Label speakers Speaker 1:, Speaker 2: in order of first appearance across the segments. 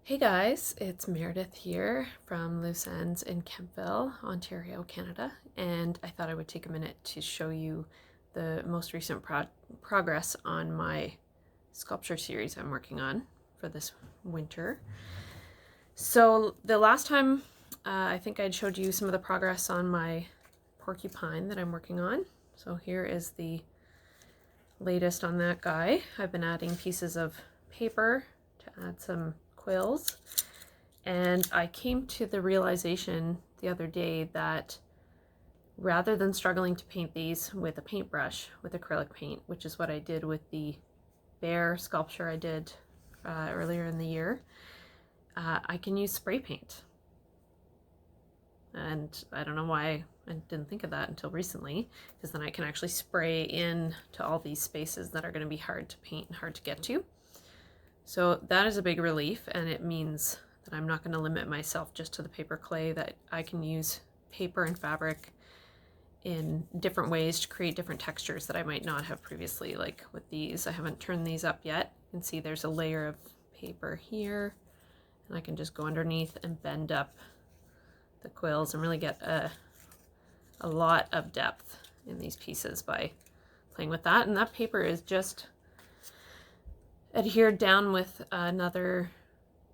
Speaker 1: Hey guys, it's Meredith here from Loose Ends in Kemptville, Ontario, Canada, and I thought I would take a minute to show you the most recent progress on my sculpture series I'm working on for this winter. So the last time I think I'd showed you some of the progress on my porcupine that I'm working on. So here is the latest on that guy. I've been adding pieces of paper to add some quills, and I came to the realization the other day that rather than struggling to paint these with a paintbrush with acrylic paint, which is what I did with the bear sculpture I did earlier in the year, I can use spray paint. And I don't know why I didn't think of that until recently, because then I can actually spray in to all these spaces that are going to be hard to paint and hard to get to. So that is a big relief, and it means that I'm not going to limit myself just to the paper clay, that I can use paper and fabric in different ways to create different textures that I might not have previously. Like with these, I haven't turned these up yet. You can see there's a layer of paper here, and I can just go underneath and bend up the quills and really get a lot of depth in these pieces by playing with that. And that paper is just adhered down with another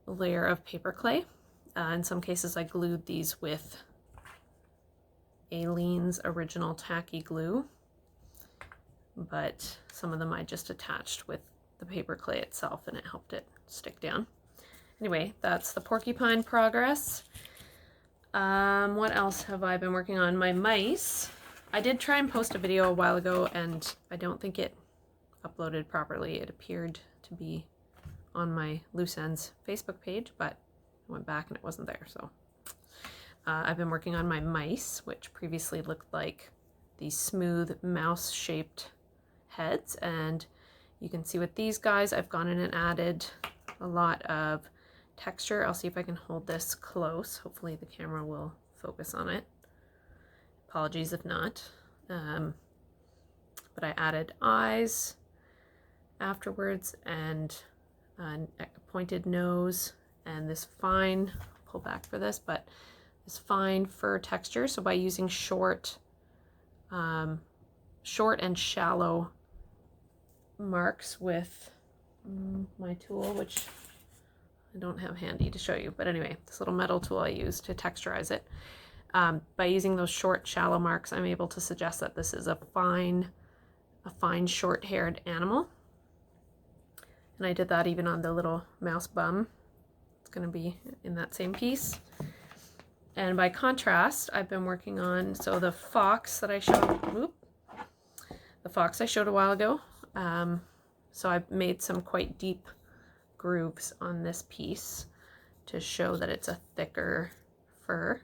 Speaker 1: layer of paper clay. In some cases I glued these with Aleene's original tacky glue, but some of them I just attached with the paper clay itself and it helped it stick down. Anyway, that's the porcupine progress. What else have I been working on? My mice. I did try and post a video a while ago and I don't think it uploaded properly. It appeared to be on my Loose Ends Facebook page, but I went back and it wasn't there. So I've been working on my mice, which previously looked like these smooth mouse-shaped heads, and you can see with these guys I've gone in and added a lot of texture. I'll see if I can hold this close. Hopefully the camera will focus on it. Apologies if not. But I added eyes afterwards, and a pointed nose, and this fine, pull back for this, but this fine fur texture. So by using short and shallow marks with my tool, which I don't have handy to show you, but anyway, this little metal tool I use to texturize it. By using those short, shallow marks, I'm able to suggest that this is a fine, short-haired animal. And I did that even on the little mouse bum. It's going to be in that same piece. And by contrast, I've been working on, so the fox that I showed, the fox I showed a while ago. So I've made some quite deep grooves on this piece to show that it's a thicker fur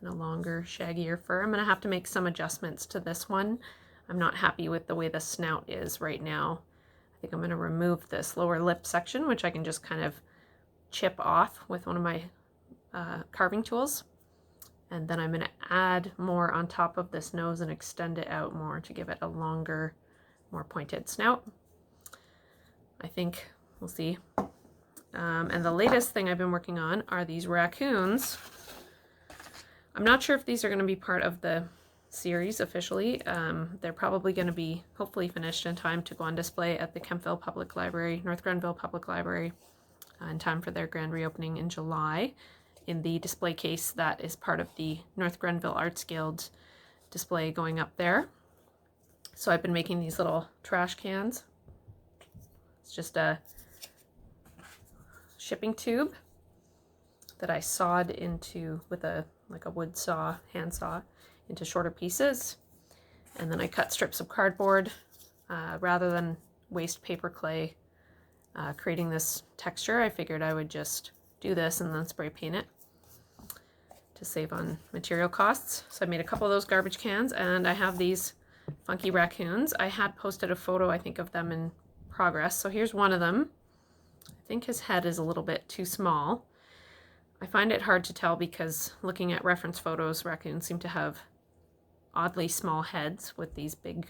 Speaker 1: and a longer, shaggier fur. I'm going to have to make some adjustments to this one. I'm not happy with the way the snout is right now. I think I'm going to remove this lower lip section, which I can just kind of chip off with one of my carving tools. And then I'm going to add more on top of this nose and extend it out more to give it a longer, more pointed snout. I think we'll see. And the latest thing I've been working on are these raccoons. I'm not sure if these are going to be part of the series officially. They're probably going to be hopefully finished in time to go on display at the Kemptville Public Library, North Grenville Public Library, in time for their grand reopening in July, in the display case that is part of the North Grenville Arts Guild display going up there. So I've been making these little trash cans. It's just a shipping tube that I sawed into with a wood saw, hand saw, into shorter pieces, and then I cut strips of cardboard rather than waste paper clay creating this texture. I figured I would just do this and then spray paint it to save on material costs. So I made a couple of those garbage cans, and I have these funky raccoons. I had posted a photo, I think, of them in progress. So here's one of them. I think his head is a little bit too small. I find it hard to tell because looking at reference photos, raccoons seem to have oddly small heads with these big,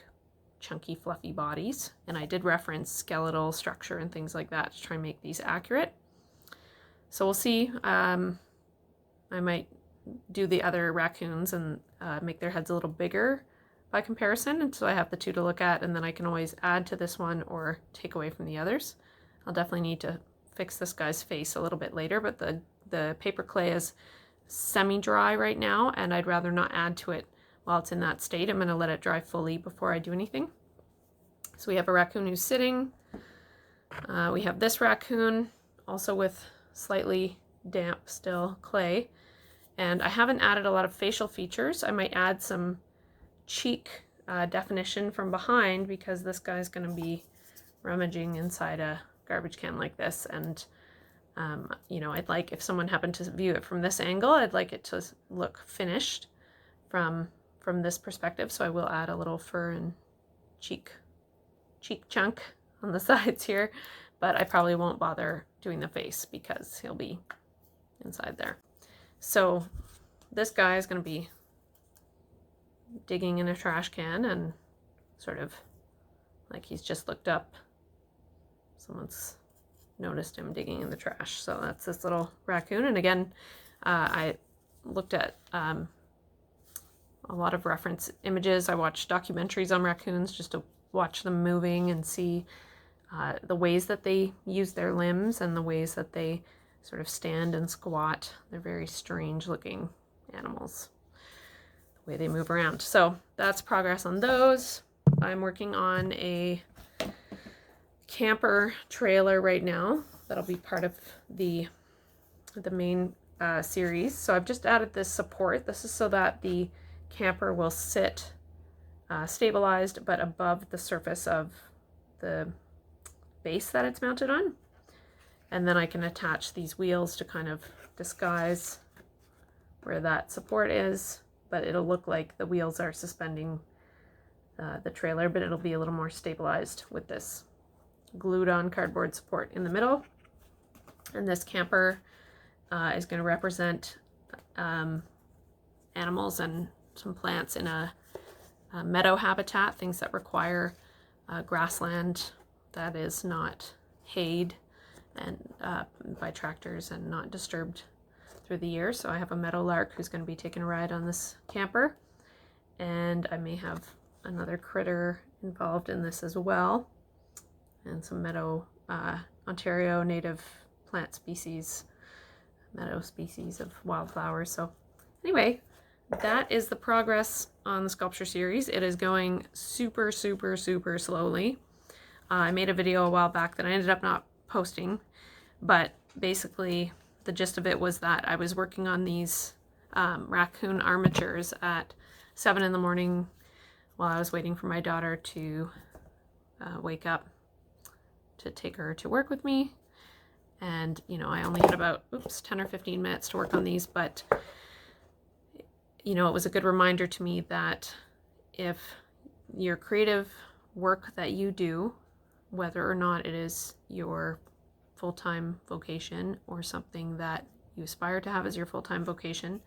Speaker 1: chunky, fluffy bodies. And I did reference skeletal structure and things like that to try and make these accurate. So we'll see. I might do the other raccoons and make their heads a little bigger by comparison, and so I have the two to look at, and then I can always add to this one or take away from the others. I'll definitely need to fix this guy's face a little bit later, but the paper clay is semi-dry right now, and I'd rather not add to it while it's in that state. I'm going to let it dry fully before I do anything. So we have a raccoon who's sitting. We have this raccoon also with slightly damp still clay, and I haven't added a lot of facial features. I might add some cheek definition from behind, because this guy's going to be rummaging inside a garbage can like this, and you know, I'd like, if someone happened to view it from this angle, I'd like it to look finished from this perspective. So I will add a little fur and cheek chunk on the sides here, but I probably won't bother doing the face because he'll be inside there. So this guy is going to be digging in a trash can, and sort of like he's just looked up. Someone's noticed him digging in the trash. So that's this little raccoon. And again, I looked at a lot of reference images. I watched documentaries on raccoons just to watch them moving and see the ways that they use their limbs and the ways that they sort of stand and squat. They're very strange looking animals, the way they move around. So that's progress on those. I'm working on a camper trailer right now that'll be part of the main series. So I've just added this support. This is so that the camper will sit stabilized but above the surface of the base that it's mounted on, and then I can attach these wheels to kind of disguise where that support is, but it'll look like the wheels are suspending the trailer, but it'll be a little more stabilized with this glued on cardboard support in the middle. And this camper is going to represent animals and some plants in a meadow habitat, things that require grassland that is not hayed and by tractors and not disturbed through the year. So I have a meadow lark who's going to be taking a ride on this camper, and I may have another critter involved in this as well, and some meadow Ontario native plant species, meadow species of wildflowers. So anyway, that is the progress on the sculpture series. It is going super slowly. I made a video a while back that I ended up not posting, but basically the gist of it was that I was working on these raccoon armatures at 7 in the morning while I was waiting for my daughter to wake up to take her to work with me. And, you know, I only had about 10 or 15 minutes to work on these, but, you know, it was a good reminder to me that if your creative work that you do, whether or not it is your full-time vocation or something that you aspire to have as your full-time vocation,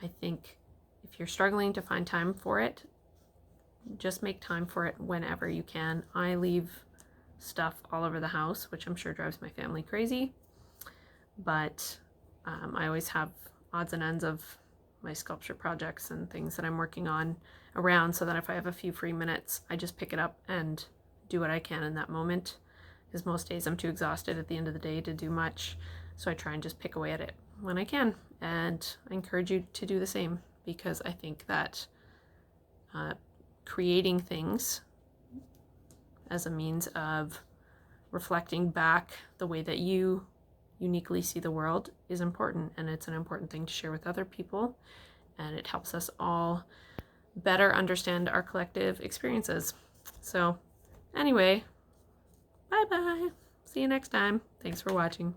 Speaker 1: I think if you're struggling to find time for it, just make time for it whenever you can. I leave stuff all over the house, which I'm sure drives my family crazy, but I always have odds and ends of my sculpture projects and things that I'm working on around, so that if I have a few free minutes, I just pick it up and do what I can in that moment, because most days I'm too exhausted at the end of the day to do much. So I try and just pick away at it when I can, and I encourage you to do the same, because I think that creating things as a means of reflecting back the way that you uniquely see the world is important, and it's an important thing to share with other people, and it helps us all better understand our collective experiences. So anyway, bye bye. See you next time. Thanks for watching.